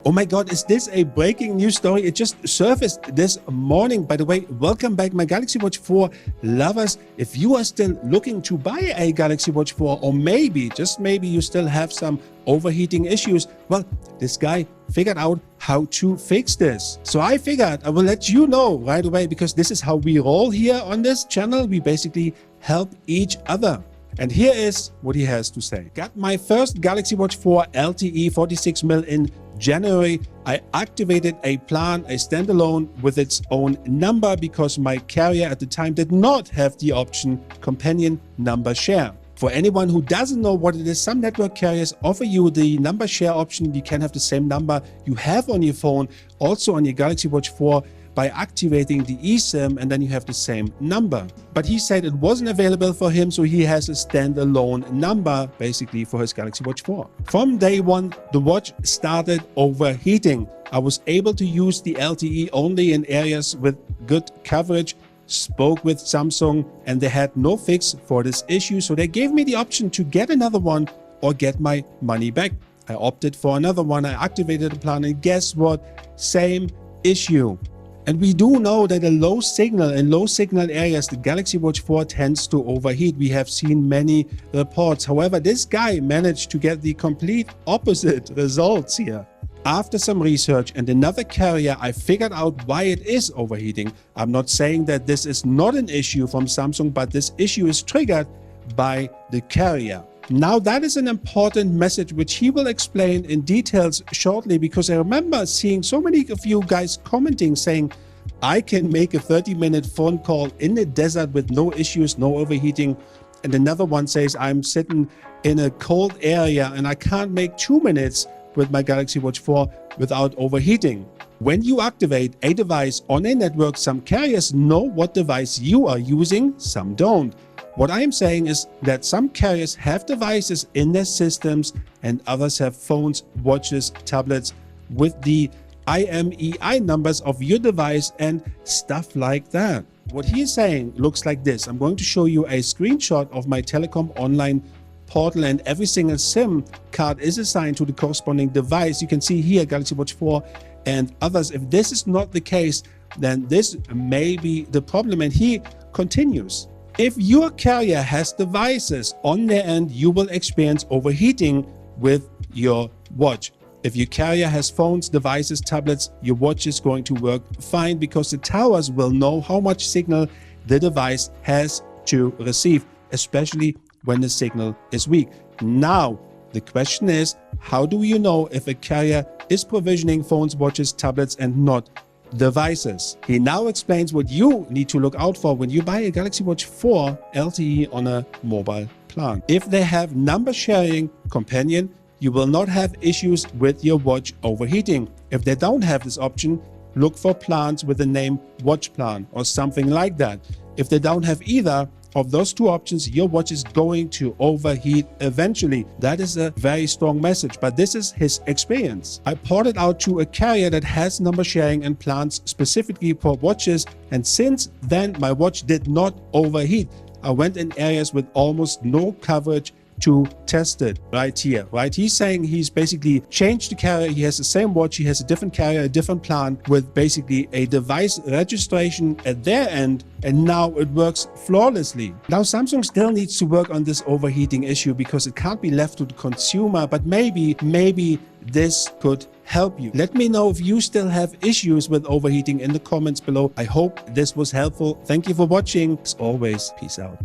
Oh my God, is this a breaking news story? It just surfaced this morning. By the way, welcome back, my Galaxy Watch 4 lovers. If you are still looking to buy a Galaxy Watch 4, or maybe, just maybe, you still have some overheating issues, well, this guy figured out how to fix this. So I figured I will let you know right away, because this is how we roll here on this channel. We basically help each other. And here is what he has to say. Got my first Galaxy Watch 4 LTE 46mm in January. I activated a plan, a standalone with its own number, because my carrier at the time did not have the option companion number share. For anyone who doesn't know what it is, some network carriers offer you the number share option. You can have the same number you have on your phone, also on your Galaxy Watch 4, by activating the eSIM, and then you have the same number. But he said it wasn't available for him, so he has a standalone number basically for his Galaxy Watch 4. From day one, the watch started overheating. I was able to use the LTE only in areas with good coverage, spoke with Samsung, and they had no fix for this issue, so they gave me the option to get another one or get my money back. I opted for another one. I activated the plan, and guess what? Same issue. And we do know that in low signal areas, the Galaxy Watch 4 tends to overheat. We have seen many reports. However, this guy managed to get the complete opposite results here. After some research and another carrier, I figured out why it is overheating. I'm not saying that this is not an issue from Samsung, but this issue is triggered by the carrier. Now, that is an important message which he will explain in details shortly, because I remember seeing so many of you guys commenting saying, I can make a 30-minute phone call in the desert with no issues, no overheating. And another one says, I'm sitting in a cold area and I can't make 2 minutes with my Galaxy Watch 4 without overheating. When you activate a device on a network, some carriers know what device you are using, some don't. What I am saying is that some carriers have devices in their systems and others have phones, watches, tablets with the IMEI numbers of your device and stuff like that. What he is saying looks like this. I'm going to show you a screenshot of my telecom online portal, and every single SIM card is assigned to the corresponding device. You can see here Galaxy Watch 4 and others. If this is not the case, then this may be the problem. And he continues. If your carrier has devices on their end, you will experience overheating with your watch. If your carrier has phones, devices, tablets, your watch is going to work fine, because the towers will know how much signal the device has to receive, especially when the signal is weak. Now, the question is, how do you know if a carrier is provisioning phones, watches, tablets, and not devices? He now explains what you need to look out for when you buy a Galaxy Watch 4 LTE on a mobile plan. If they have number sharing companion, you will not have issues with your watch overheating. If they don't have this option, look for plans with the name watch plan or something like that. If they don't have either of those two options, your watch is going to overheat eventually. That is a very strong message, but this is his experience. I ported out to a carrier that has number sharing and plans specifically for watches, and since then my watch did not overheat. I went in areas with almost no coverage to test it right here, right? He's saying he's basically changed the carrier. He has the same watch. He has a different carrier, a different plan with basically a device registration at their end. And now it works flawlessly. Now, Samsung still needs to work on this overheating issue, because it can't be left to the consumer, but maybe this could help you. Let me know if you still have issues with overheating in the comments below. I hope this was helpful. Thank you for watching. As always, peace out.